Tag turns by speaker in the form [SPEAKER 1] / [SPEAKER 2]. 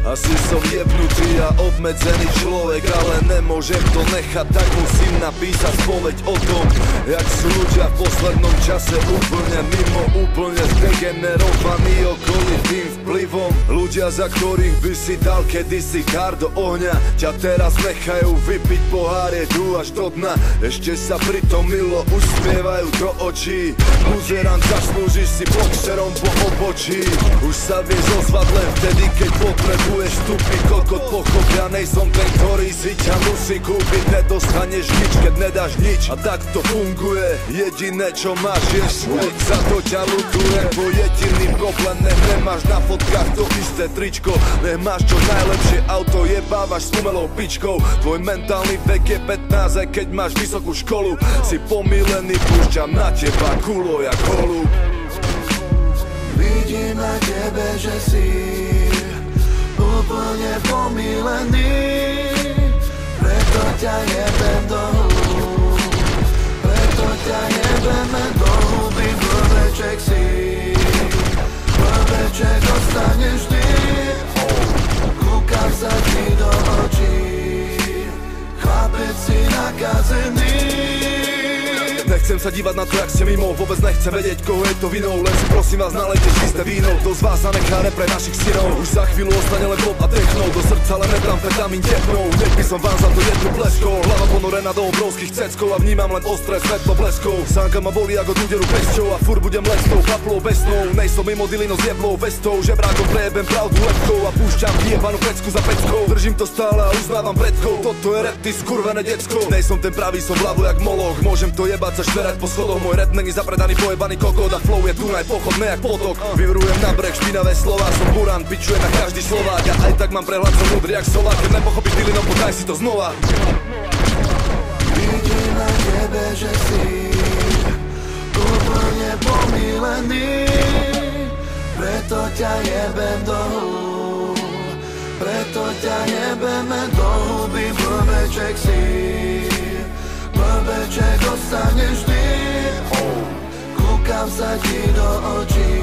[SPEAKER 1] Asi som jebnutý a obmedzený človek, ale nemôžem to nechať, tak musím napísať spoveď o tom, jak sú ľudia v poslednom čase úplne mimo, úplne zdegenerovaní okolitým vplyvom. Ľudia, za ktorých by si dal kedysi kár do ohňa, ťa teraz nechajú vypiť pohár, je tu až do dna. Ešte sa pritom milo usmievajú do očí. Buzerant, zaslúžiš si boxerom po obočí. Už sa vieš ozvať len vtedy, keď potrebuješ vstúpiť. Kokot pochop, ja nejsom ten, ktorý si ťa musí kúpiť. Nedostaneš nič, keď nedáš nič, a tak to funguje. Jediné čo máš je smúť, za to ťa lutujem. Tvoj jediný problém, nemáš na fotkách to isté tričko, nemáš čo najlepšie auto, jebávaš s umelou pičkou. Tvoj mentálny vek je 15, aj keď máš vysokú školu. Si pomílený, púšťam na teba kulo jak holub.
[SPEAKER 2] Vidím na tebe, že si úplne pomílený, preto ťa jebem do húb, preto ťa jebeme do huby. Blbeček si, blbeček ostaneš ty, kúkam sa ti do očí, chlapec si nakazený.
[SPEAKER 1] Nechcem sa dívať na to, jak ste mimo, vôbec nechcem vedieť, koho je to vinou. Len si prosím vás, nalejte čisté víno, kto z vás zanechá pre našich synov. Už za chvíľu ostane len pop a techno, do srdca len metamfetamín tepnou. Nech by som vám za to jednu pleskou, hlava ponorená do obrovských ceckov a vnímam len ostré svetlo bleskov. Sánka ma bolí ako úderu pesťou a furt budem lesnou, kaplou besnou. Nejsom mimo dilino s jeblou vestou, žebrákom prejebem pravdu lepkou a púšťam vyjebanú pecku za peckou. Držím to stále a uznávam predkov, toto je rap, ty skurvené decko. Nejsom ten pravý, som hlavu jak moloch, môžem to jebať sa šverať po schodoch. Môj rap není zapredaný pojebaný kokot a flow je Dunaj pochodné jak potok. Vyvrujem na breh špinavé slova, som buran, pičujem na každý Slovák. Ja aj tak mám prehľad, som múdry jak solák, keď nepochopíš dylinom, podaj si to znova.
[SPEAKER 2] Vidím na tebe, že si úplne pomílený, preto ťa jebem do húb, preto ťa jebeme do huby. Blbeček si, blbeček ostaneš ty, kúkam sa ti do očí,